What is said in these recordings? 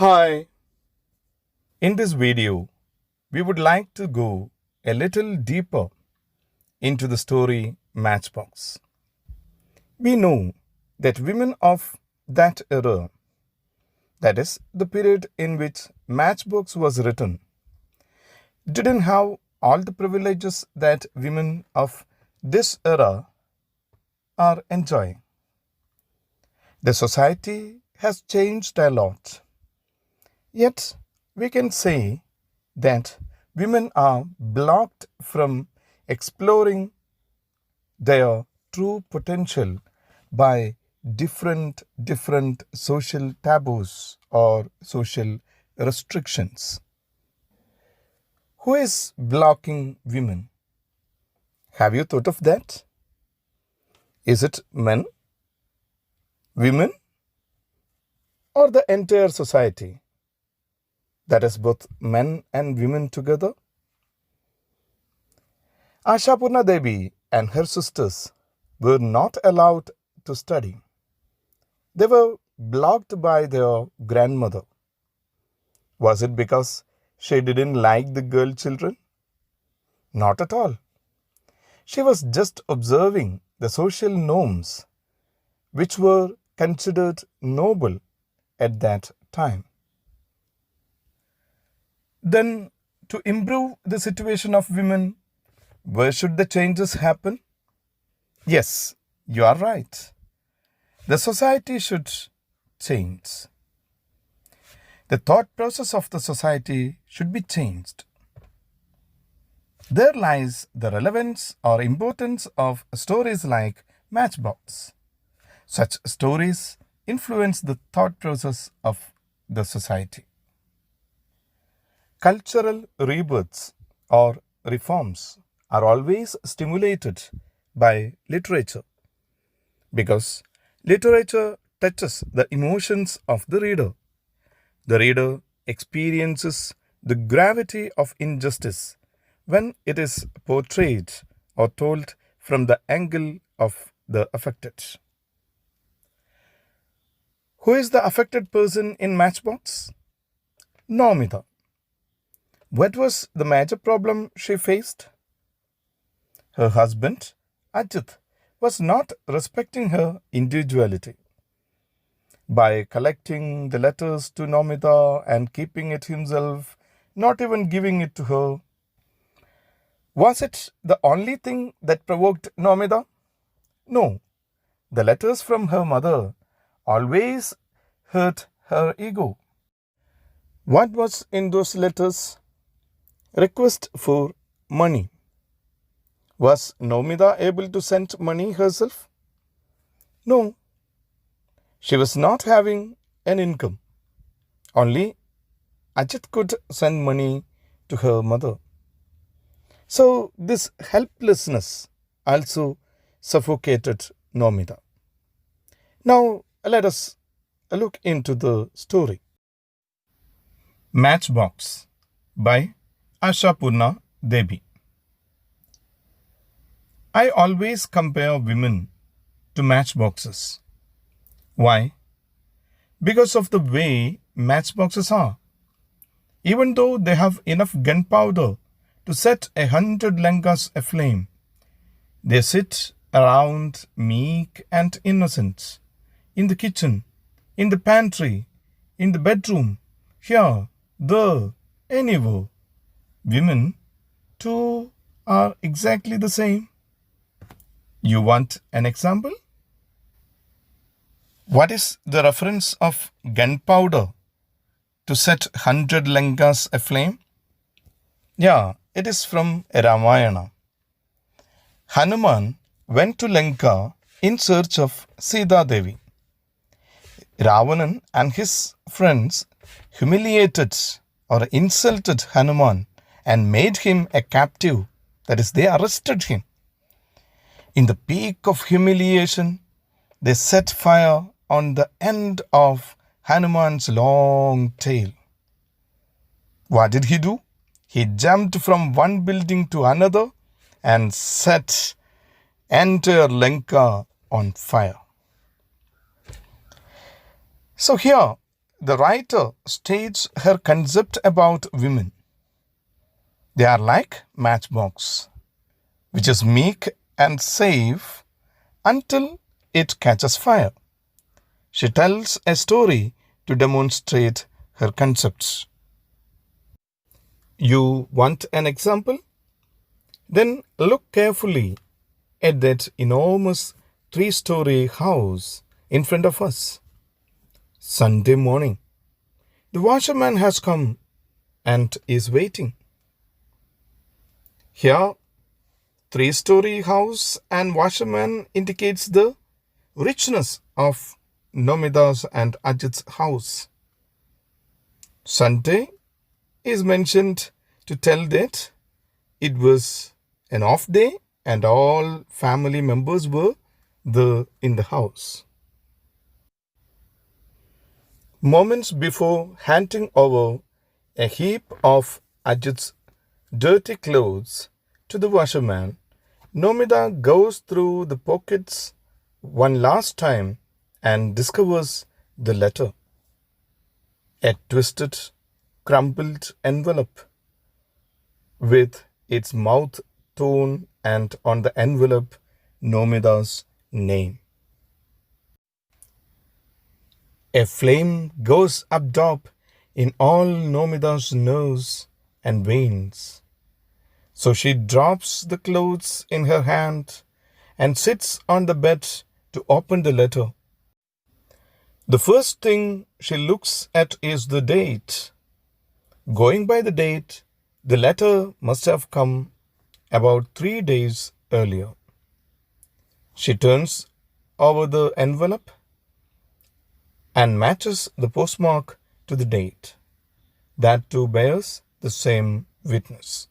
Hi, in this video, we would like to go a little deeper into the story Matchbox. We know that women of that era, that is, the period in which Matchbox was written, didn't have all the privileges that women of this era are enjoying. The society has changed a lot. Yet, we can say that women are blocked from exploring their true potential by different social taboos or social restrictions. Who is blocking women? Have you thought of that? Is it men, women, or the entire society? That is both men and women together? Ashapurna Debi and her sisters were not allowed to study. They were blocked by their grandmother. Was it because she didn't like the girl children? Not at all. She was just observing the social norms which were considered noble at that time. Then, to improve the situation of women, where should the changes happen? Yes, you are right. The society should change. The thought process of the society should be changed. There lies the relevance or importance of stories like Matchbox. Such stories influence the thought process of the society. Cultural rebirths or reforms are always stimulated by literature because literature touches the emotions of the reader. The reader experiences the gravity of injustice when it is portrayed or told from the angle of the affected. Who is the affected person in Matchbox? Nomita. What was the major problem she faced? Her husband, Ajit, was not respecting her individuality. By collecting the letters to Nomita and keeping it himself, not even giving it to her, was it the only thing that provoked Nomita? No. The letters from her mother always hurt her ego. What was in those letters? Request for money. Was Nomita able to send money herself? No. She was not having an income. Only Ajit could send money to her mother. So this helplessness also suffocated Nomita. Now let us look into the story. Matchbox by Ashapurna Debi. I always compare women to matchboxes. Why? Because of the way matchboxes are. Even though they have enough gunpowder to set 100 lankas aflame, they sit around meek and innocent in the kitchen, in the pantry, in the bedroom, here, there, anywhere. Women, too, are exactly the same. You want an example? What is the reference of gunpowder to set 100 lankas aflame? Yeah, it is from Ramayana. Hanuman went to Lanka in search of Sita Devi. Ravanan and his friends humiliated or insulted Hanuman and made him a captive. That is, they arrested him. In the peak of humiliation, they set fire on the end of Hanuman's long tail. What did he do? He jumped from one building to another and set entire Lanka on fire. So here, the writer states her concept about women. They are like Matchbox, which is meek and safe until it catches fire. She tells a story to demonstrate her concepts. You want an example? Then look carefully at that enormous 3-story house in front of us. Sunday morning. The washerman has come and is waiting. Here, 3-story house and washerman indicates the richness of Nomida's and Ajit's house. Sunday is mentioned to tell that it was an off day and all family members were there in the house. Moments before handing over a heap of Ajit's dirty clothes to the washerman, Nomida goes through the pockets one last time and discovers the letter. A twisted, crumpled envelope with its mouth torn and on the envelope Nomida's name. A flame goes up in all Nomida's nerves and veins. So she drops the clothes in her hand and sits on the bed to open the letter. The first thing she looks at is the date. Going by the date, the letter must have come about 3 days earlier. She turns over the envelope and matches the postmark to the date. That too bears the same witness.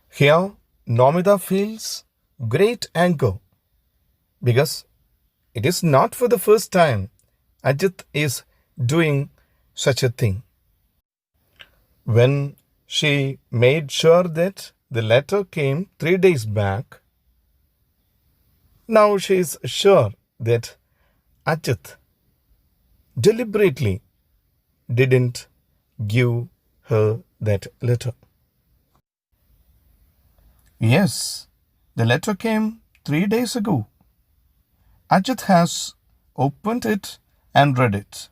Here, Nomida feels great anger because it is not for the first time Ajit is doing such a thing. When she made sure that the letter came 3 days back, now she is sure that Ajit deliberately didn't give her that letter. Yes, the letter came 3 days ago. Ajit has opened it and read it,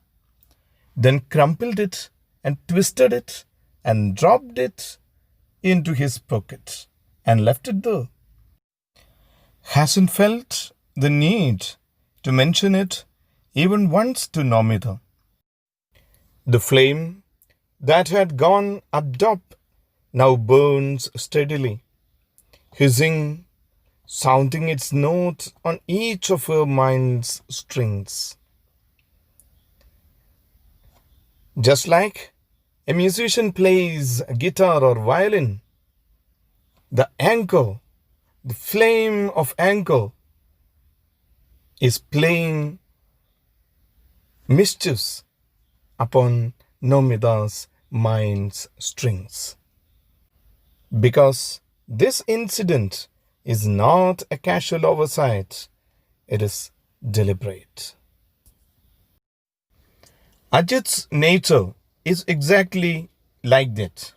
then crumpled it and twisted it and dropped it into his pocket and left it there. Hasn't felt the need to mention it even once to Nomida. The flame that had gone up now burns steadily, hissing, sounding its note on each of her mind's strings. Just like a musician plays a guitar or violin, the flame of anger is playing mischiefs upon Nomida's mind's strings. Because this incident is not a casual oversight, it is deliberate. Ajit's nature is exactly like that.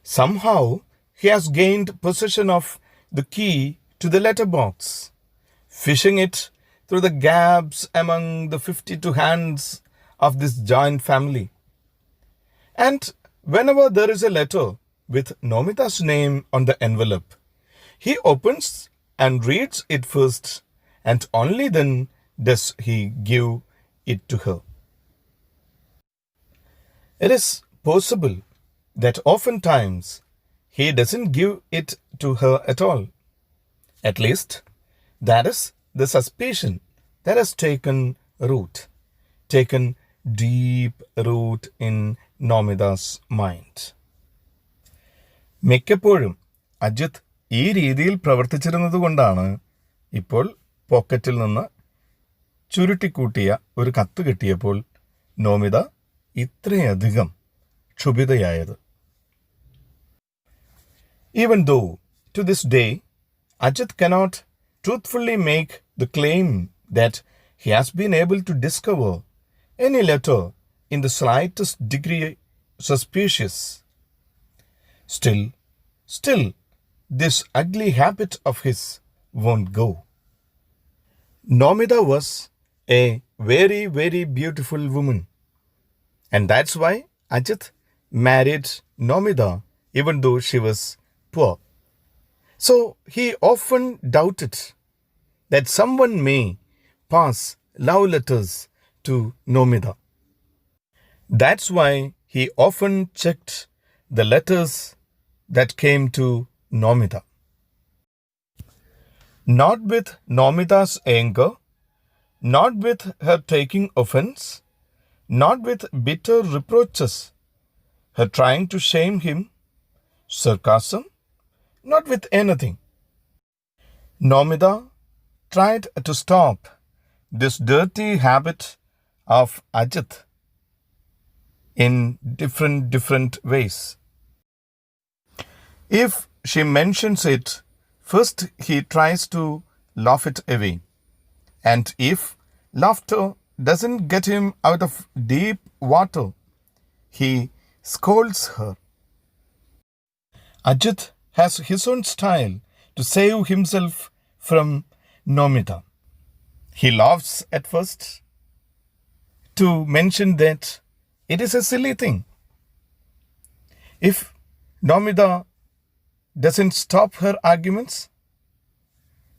Somehow, he has gained possession of the key to the letterbox, fishing it through the gaps among the 52 hands of this giant family. And whenever there is a letter with Nomida's name on the envelope, he opens and reads it first, and only then does he give it to her. It is possible that oftentimes he doesn't give it to her at all. At least, that is the suspicion that has taken deep root in Nomida's mind. മിക്കപ്പോഴും അജിത്ത് ഈ രീതിയിൽ പ്രവർത്തിച്ചിരുന്നത് കൊണ്ടാണ് ഇപ്പോൾ പോക്കറ്റിൽ നിന്ന് ചുരുട്ടിക്കൂട്ടിയ ഒരു കത്ത് കിട്ടിയപ്പോൾ നോമിത ഇത്രയധികം ക്ഷുഭിതയായത്. Even though to this day Ajit cannot truthfully make the claim that he has been able to discover any letter in the slightest degree suspicious. Still, this ugly habit of his won't go. Nomida was a very, very beautiful woman. And that's why Ajit married Nomida even though she was poor. So he often doubted that someone may pass love letters to Nomida. That's why he often checked the letters that came to Nomida. Not with Nomida's anger, not with her taking offense, not with bitter reproaches, her trying to shame him, sarcasm, not with anything. Nomida tried to stop this dirty habit of Ajit in different ways. If she mentions it, first he tries to laugh it away. And if laughter doesn't get him out of deep water, he scolds her. Ajit has his own style to save himself from Nomida. He laughs at first to mention that it is a silly thing. If Nomida doesn't stop her arguments,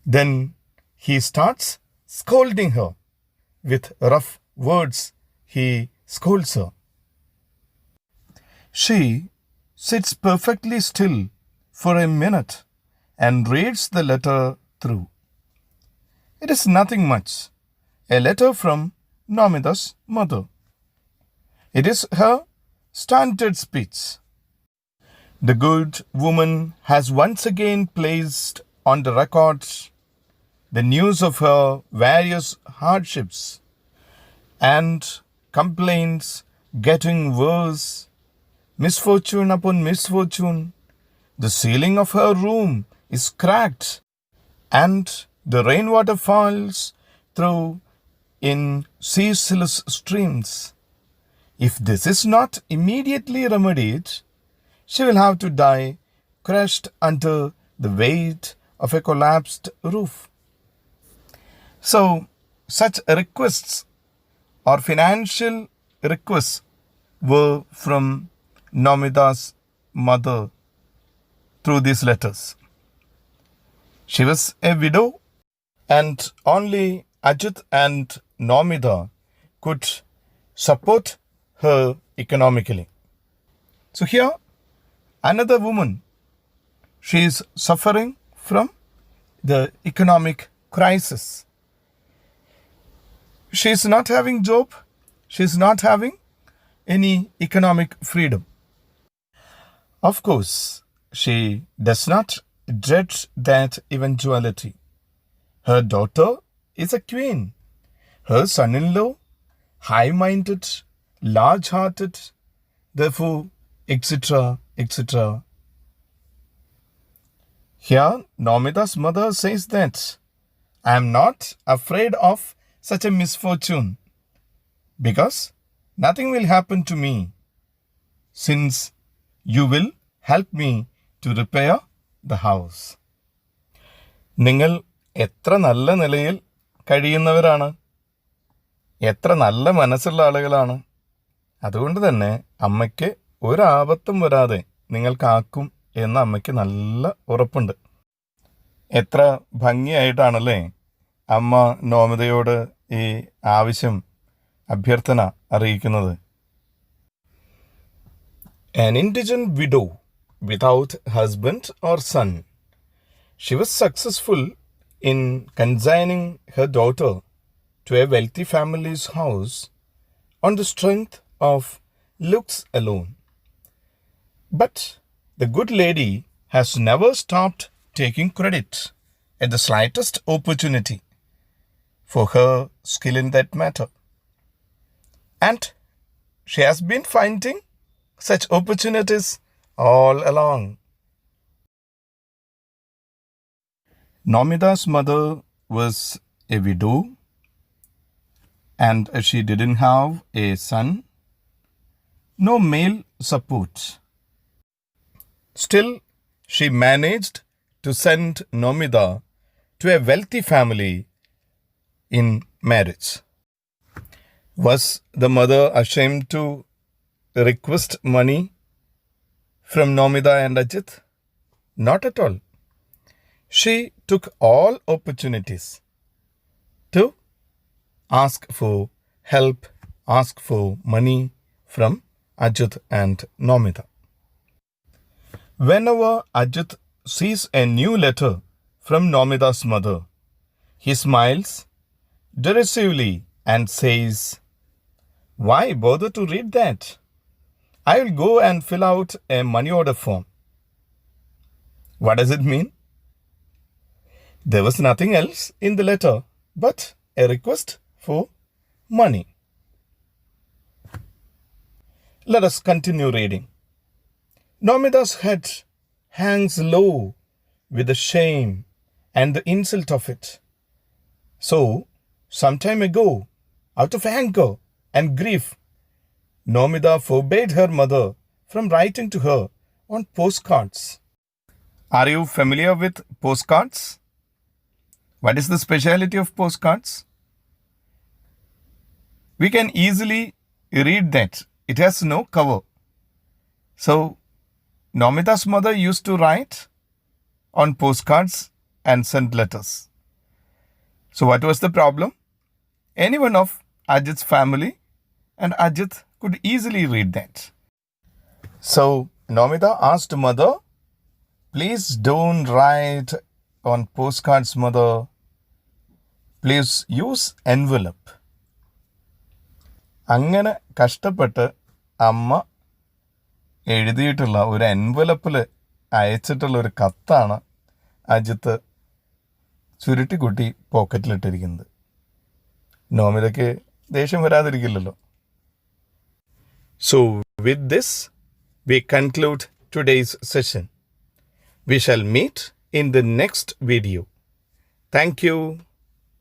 then he starts scolding her. With rough words, he scolds her. She sits perfectly still for a minute and reads the letter through. It is nothing much. A letter from Nomida's mother. It is her standard speech. The good woman has once again placed on the records the news of her various hardships and complaints getting worse, misfortune upon misfortune. The ceiling of her room is cracked and the rainwater falls through in ceaseless streams. If this is not immediately remedied, she will have to die crushed under the weight of a collapsed roof. So, such requests or financial requests were from Nomida's mother through these letters. She was a widow and only Ajit and Nomida could support her economically. So here, another woman, she is suffering from the economic crisis. She is not having job. She is not having any economic freedom. Of course, she does not dread that eventuality. Her daughter is a queen. Her son-in-law, high-minded, large-hearted, therefore, etc., etc. Here, Nomida's mother says that I am not afraid of such a misfortune because nothing will happen to me since you will help me to repair the house. നിങ്ങൾ എത്ര നല്ല നിലയിൽ കഴിയുന്നവരാണ്, എത്ര നല്ല മനസ്സുള്ള ആളുകളാണ്. അതുകൊണ്ട് തന്നെ അമ്മയ്ക്ക് ഒരാപത്തും വരാതെ നിങ്ങൾക്കാക്കും എന്ന് അമ്മയ്ക്ക് നല്ല ഉറപ്പുണ്ട്. എത്ര ഭംഗിയായിട്ടാണല്ലേ അമ്മ നോമിതയോട് ഈ ആവശ്യം, അഭ്യർത്ഥന അറിയിക്കുന്നത്. An indigent widow without husband or son, she was successful in consigning her daughter to a wealthy family's house on the strength of looks alone. But the good lady has never stopped taking credit at the slightest opportunity for her skill in that matter. And she has been finding such opportunities all along. Nomida's mother was a widow and she didn't have a son, no male support. Still, she managed to send Nomida to a wealthy family in marriage. Was the mother ashamed to request money from Nomida and Ajit? Not at all. She took all opportunities to ask for help, ask for money from Ajit and Nomida. Whenever Ajit sees a new letter from Nomida's mother, he smiles derisively and says, "Why bother to read that? I will go and fill out a money order form." What does it mean? There was nothing else in the letter but a request for money. Let us continue reading. Nomida's head hangs low with the shame and the insult of it. So, some time ago, out of anger and grief, Nomida forbade her mother from writing to her on postcards. Are you familiar with postcards? What is the speciality of postcards? We can easily read that it has no cover. So, Nomida's mother used to write on postcards and send letters. So what was the problem? Anyone of Ajit's family and Ajit could easily read that. So Nomida asked mother, "Please don't write on postcards, mother. Please use envelope." അങ്ങനെ കഷ്ടപ്പെട്ട് അമ്മ എഴുതിയിട്ടുള്ള ഒരു എൻവലപ്പിൽ അയച്ചിട്ടുള്ള ഒരു കത്താണ് അജിത്ത് ചുരുട്ടിക്കുട്ടി പോക്കറ്റിലിട്ടിരിക്കുന്നത്. നോമിതയ്ക്ക് ദേഷ്യം വരാതിരിക്കില്ലല്ലോ. So with this we conclude today's session. We shall meet in the next video. Thank you.